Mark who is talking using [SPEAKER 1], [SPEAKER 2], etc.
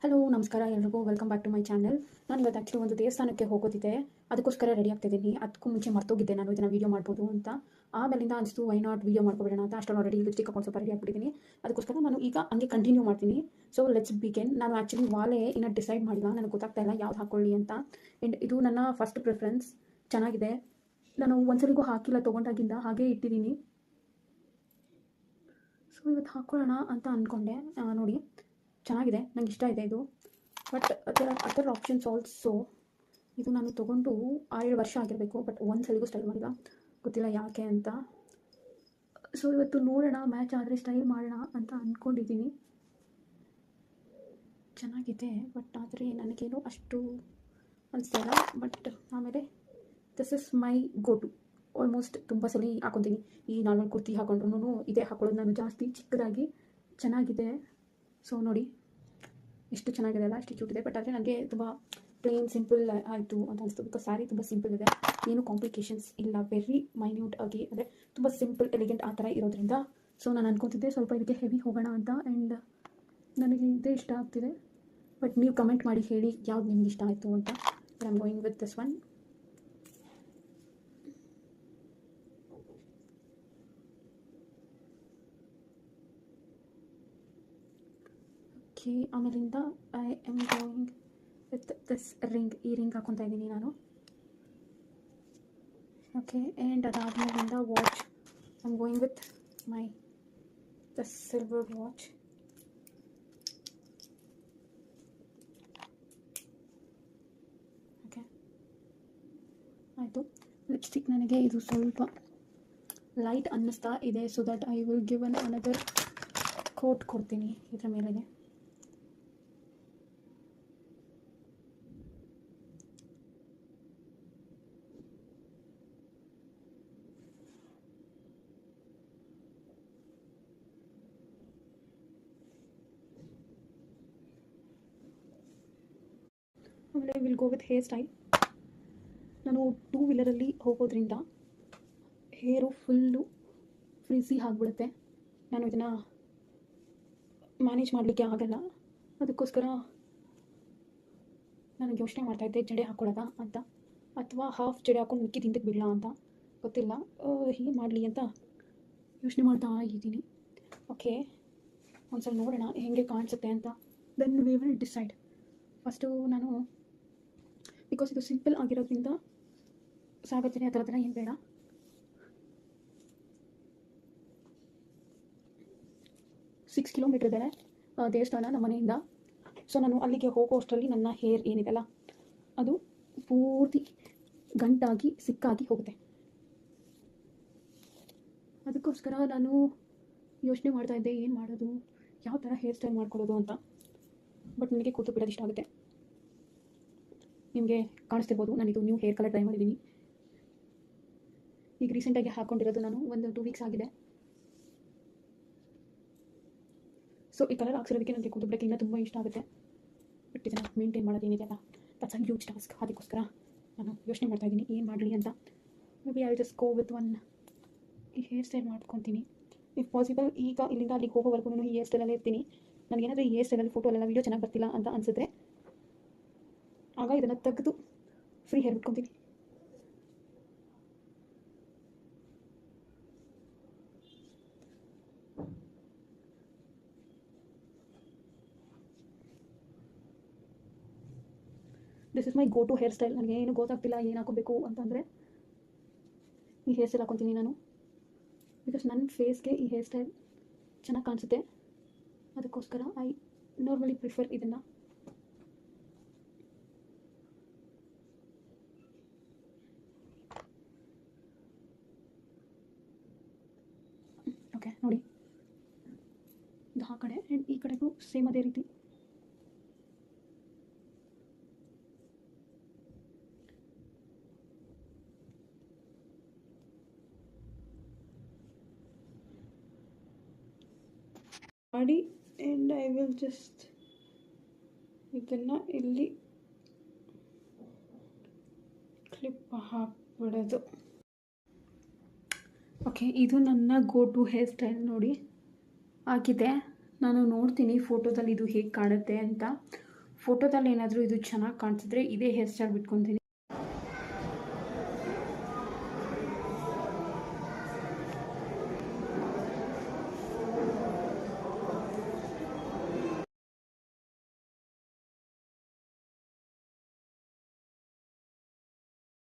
[SPEAKER 1] Hello ನಮಸ್ಕಾರ ಎಲ್ರಿಗೂ welcome back to my channel. ನಾನು ಇವತ್ತು ಆ್ಯಕ್ಚುಲಿ ಒಂದು ದೇವಸ್ಥಾನಕ್ಕೆ ಹೋಗೋದಿದೆ, ಅದಕ್ಕೋಸ್ಕರ ರೆಡಿ ಆಗ್ತಿದ್ದೀನಿ. ಅದಕ್ಕೂ ಮುಂಚೆ ಮರ್ತೋಗಿದ್ದೆ ನಾನು ಇದನ್ನು ವೀಡಿಯೋ ಮಾಡ್ಬೋದು ಅಂತ. ಆಮೇಲಿಂದ ಅನಿಸ್ತು ವೈ ನಾಟ್ ವೀಡಿಯೋ ಮಾಡ್ಕೊಬೇಡ ಅಂತ. ಅಷ್ಟೊಂದು ಆಲ್ರೆಡಿ ಲಿಪ್ಸ್ಟಿಕ್ ಹಾಕೊಂಡು ಸ್ವಲ್ಪ ರೆಡಿ ಆಗಿಬಿಟ್ಟಿದ್ದೀನಿ. ಅದಕ್ಕೋಸ್ಕರ ನಾನು ಈಗ ಹಂಗೆ ಕಂಟಿನ್ಯೂ ಮಾಡ್ತೀನಿ. So let's begin. ನಾನು ಆ್ಯಕ್ಚುಲಿ ವಾಲೆ ಇನ್ನೂ ಡಿಸೈಡ್ ಮಾಡಿಲ್ಲ, ನನಗೆ ಗೊತ್ತಾಗ್ತಾ ಇಲ್ಲ ಯಾವ್ದು ಹಾಕ್ಕೊಳ್ಳಿ ಅಂತ. ಆ್ಯಂಡ್ ಇದು ನನ್ನ ಫಸ್ಟ್ ಪ್ರಿಫರೆನ್ಸ್. ಚೆನ್ನಾಗಿದೆ. ನಾನು ಒಂದ್ಸಲಿಗೂ ಹಾಕಿಲ್ಲ ತೊಗೊಂಡಾಗಿಂದ, ಹಾಗೇ ಇಟ್ಟಿದ್ದೀನಿ. ಸೊ ಇವತ್ತು ಹಾಕ್ಕೊಳ್ಳೋಣ ಅಂತ ಅಂದ್ಕೊಂಡೆ. ನೋಡಿ ಚೆನ್ನಾಗಿದೆ, ನಂಗೆ ಇಷ್ಟ ಇದೆ ಇದು. But other options also. ಇದು ನಾನು ತೊಗೊಂಡು 6 ವರ್ಷ ಆಗಿರಬೇಕು, ಬಟ್ ಒಂದು ಸಲಿಗೂ ಸ್ಟೈಲ್ ಮಾಡಿಲ್ಲ, ಗೊತ್ತಿಲ್ಲ ಯಾಕೆ ಅಂತ. ಸೊ ಇವತ್ತು ನೋಡೋಣ, ಮ್ಯಾಚ್ ಆದರೆ ಸ್ಟೈಲ್ ಮಾಡೋಣ ಅಂತ ಅಂದ್ಕೊಂಡಿದ್ದೀನಿ. ಚೆನ್ನಾಗಿದೆ, ಬಟ್ ಆದರೆ ನನಗೇನು ಅಷ್ಟು ಅನಿಸ್ತಾ ಇಲ್ಲ. ಬಟ್ ಆಮೇಲೆ this is my go to. Almost ತುಂಬ ಸಲ ಹಾಕೊತೀನಿ. ಈ ನಾರ್ಮಲ್ ಕುರ್ತಿ ಹಾಕೊಂಡ್ರು ಇದೇ ಹಾಕೊಳ್ಳೋದು ನಾನು ಜಾಸ್ತಿ. ಚಿಕ್ಕದಾಗಿ ಚೆನ್ನಾಗಿದೆ. ಸೊ ನೋಡಿ ಎಷ್ಟು ಚೆನ್ನಾಗಿದೆ ಅಲ್ಲ, ಅಷ್ಟು ಕ್ಯೂಟ್ ಇದೆ. ಬಟ್ ಆದರೆ ನನಗೆ ತುಂಬ ಪ್ಲೇನ್ ಸಿಂಪಲ್ ಆಯಿತು ಅಂತ ಅನಿಸ್ತು. ಬಿಕಾಸ್ ಸ್ಯಾರಿ ತುಂಬ ಸಿಂಪಲ್ ಇದೆ, ಏನು ಕಾಂಪ್ಲಿಕೇಶನ್ಸ್ ಇಲ್ಲ, ವೆರಿ ಮೈನ್ಯೂಟ್ ಆಗಿ, ಅಂದರೆ ತುಂಬ ಸಿಂಪಲ್ ಎಲಿಗೆಂಟ್ ಆ ಥರ ಇರೋದ್ರಿಂದ. ಸೊ ನಾನು ಅನ್ಕೊತಿದ್ದೆ ಸ್ವಲ್ಪ ಇದಕ್ಕೆ ಹೆವಿ ಹೋಗೋಣ ಅಂತ. ಆ್ಯಂಡ್ ನನಗೆ ಇದೇ ಇಷ್ಟ ಆಗ್ತಿದೆ. ಬಟ್ ನೀವು ಕಮೆಂಟ್ ಮಾಡಿ ಹೇಳಿ ಯಾವ್ದು ನಿಮ್ಗೆ ಇಷ್ಟ ಆಯಿತು ಅಂತ. I am going with this one. ಆಮೇಲಿಂದ I am going with this ring. ಈ ರಿಂಗ್ ಹಾಕೊತಾ ಇದ್ದೀನಿ ನಾನು. ಓಕೆ, ಆ್ಯಂಡ್ ಅದಾದಮೇಲಿಂದ watch. I am going with my the silver watch. Okay ಆಯಿತು. ಲಿಪ್ಸ್ಟಿಕ್ ನನಗೆ ಇದು ಸ್ವಲ್ಪ ಲೈಟ್ ಅನ್ನಿಸ್ತಾ ಇದೆ. So that I will give another coat ಕೊಡ್ತೀನಿ ಇದರ ಮೇಲೆಗೆ. ಆಮೇಲೆ will go with hair style. ನಾನು 2 ವೀಲರಲ್ಲಿ ಹೋಗೋದ್ರಿಂದ ಹೇರು ಫುಲ್ಲು ಫ್ರೀಸಿ ಆಗಿಬಿಡುತ್ತೆ. ನಾನು ಇದನ್ನು ಮ್ಯಾನೇಜ್ ಮಾಡಲಿಕ್ಕೆ ಆಗಲ್ಲ. ಅದಕ್ಕೋಸ್ಕರ ನನಗೆ ಯೋಚನೆ ಮಾಡ್ತಾಯಿದ್ದೆ ಜಡೆ ಹಾಕ್ಕೊಳ್ಳೋದಾ ಅಂತ, ಅಥವಾ ಹಾಫ್ ಜಡೆ ಹಾಕೊಂಡು ಮಿಕ್ಕಿದ ಹಿಂದಕ್ಕೆ ಬಿಡಲ್ಲ ಅಂತ. ಗೊತ್ತಿಲ್ಲ ಏನು ಮಾಡಲಿ ಅಂತ ಯೋಚನೆ ಮಾಡ್ತಾ ಇದ್ದೀನಿ. ಓಕೆ, ಒಂದ್ಸಲ ನೋಡೋಣ ಹೇಗೆ ಕಾಣಿಸುತ್ತೆ ಅಂತ. Then we will decide. First ನಾನು ಬಿಕಾಸ್ ಇದು ಸಿಂಪಲ್ ಆಗಿರೋದ್ರಿಂದ ಸಾಗತ್ತೀನಿ, ಆ ಥರ ಏನು ಬೇಡ. ಸಿಕ್ಸ್ ಕಿಲೋಮೀಟರ್ ಇದೆ ದೇವಸ್ಥಾನ ನಮ್ಮ ಮನೆಯಿಂದ. ಸೊ ನಾನು ಅಲ್ಲಿಗೆ ಹೋಗೋ ಅಷ್ಟರಲ್ಲಿ ನನ್ನ ಹೇರ್ ಏನಿದೆಲ್ಲ ಅದು ಪೂರ್ತಿ ಗಂಟಾಗಿ ಸಿಕ್ಕಾಗಿ ಹೋಗುತ್ತೆ. ಅದಕ್ಕೋಸ್ಕರ ನಾನು ಯೋಚನೆ ಮಾಡ್ತಾಯಿದ್ದೆ ಏನು ಮಾಡೋದು, ಯಾವ ಥರ ಹೇರ್ ಸ್ಟೈಲ್ ಮಾಡ್ಕೊಳ್ಳೋದು ಅಂತ. ಬಟ್ ನನಗೆ ಕೂತು ಬಿಡೋದು ಇಷ್ಟ ಆಗುತ್ತೆ. ನಿಮಗೆ ಕಾಣಿಸ್ತಿರ್ಬೋದು, ನಾನಿದು ನ್ಯೂ ಹೇರ್ ಕಲರ್ ಟ್ರೈ ಮಾಡಿದ್ದೀನಿ. ಈಗ ರೀಸೆಂಟಾಗಿ ಹಾಕ್ಕೊಂಡಿರೋದು ನಾನು, ಒಂದು 2 ವೀಕ್ಸ್ ಆಗಿದೆ. ಸೊ ಈ ಕಲರ್ ಹಾಕ್ಸಿರೋದಕ್ಕೆ ನನಗೆ ಕೂತು ಬಿಡೋಕ್ಕೆ ಇನ್ನೂ ತುಂಬ ಇಷ್ಟ ಆಗುತ್ತೆ. ಬಟ್ ಇದನ್ನು ಮೇಂಟೈನ್ ಮಾಡೋದು ಏನಿದೆಯಲ್ಲ, ದಟ್ಸ್ ಅ ಹ್ಯೂಜ್ ಟಾಸ್ಕ್. ಅದಕ್ಕೋಸ್ಕರ ನಾನು ಯೋಚನೆ ಮಾಡ್ತಾಯಿದ್ದೀನಿ ಏನು ಮಾಡಲಿ ಅಂತ. May be I will just go with one. ಈ ಹೇರ್ ಸ್ಟೈಲ್ ಮಾಡ್ಕೊತೀನಿ ಇಫ್ ಪಾಸಿಬಲ್. ಈಗ ಇಲ್ಲಿಂದ ಅಲ್ಲಿಗೆ ಹೋಗೋವರೆಗೂ ನಾನು ಈ ಹೇರ್ ಸ್ಟೈಲಲ್ಲೇ ಇರ್ತೀನಿ. ನನಗೇನಾದರೂ ಈ ಹೇರ್ ಸ್ಟೈಲಲ್ಲಿ ಫೋಟೋಲೆಲ್ಲ ವೀಡಿಯೋ ಚೆನ್ನಾಗಿ ಬರ್ತಿಲ್ಲ ಅಂತ ಅನಿಸಿದ್ರೆ ಆಗ ಇದನ್ನು ತೆಗೆದು ಫ್ರೀ ಹೇರ್ ಬಿಟ್ಕೊತೀನಿ. This is my go to hair style. ನನಗೆ ಏನು ಗೊತ್ತಾಗ್ತಿಲ್ಲ ಏನು ಹಾಕೋಬೇಕು ಅಂತಂದರೆ ಈ ಹೇರ್ ಸ್ಟೈಲ್ ಹಾಕೊತೀನಿ ನಾನು. ಬಿಕಾಸ್ ನನ್ನ ಫೇಸ್ಗೆ ಈ ಹೇರ್ ಸ್ಟೈಲ್ ಚೆನ್ನಾಗಿ ಕಾಣಿಸುತ್ತೆ. ಅದಕ್ಕೋಸ್ಕರ ಐ ನಾರ್ಮಲಿ ಪ್ರಿಫರ್ ಇದನ್ನು. ಓಕೆ ನೋಡಿ, ಇದು ಆ ಕಡೆ ಆ್ಯಂಡ್ ಈ ಕಡೆಗೂ ಸೇಮ್ ಅದೇ ರೀತಿ. ಮಾಡಿ ಆ್ಯಂಡ್ ಐ ವಿಲ್ ಜಸ್ಟ್ ಇದನ್ನು ಇಲ್ಲಿ ಕ್ಲಿಪ್ ಹಾಕ್ಬಿಡೋದು. ಓಕೆ, ಇದು ನನ್ನ ಗೋ ಟು ಹೇರ್ ಸ್ಟೈಲ್ ನೋಡಿ ಆಗಿದೆ. ನಾನು ನೋಡ್ತೀನಿ ಫೋಟೋದಲ್ಲಿ ಇದು ಹೇಗೆ ಕಾಣುತ್ತೆ ಅಂತ. ಫೋಟೋದಲ್ಲಿ ಏನಾದರೂ ಇದು ಚೆನ್ನಾಗಿ ಕಾಣಿಸಿದ್ರೆ ಇದೇ ಹೇರ್ ಸ್ಟೈಲ್ ಬಿಟ್ಕೊತೀನಿ.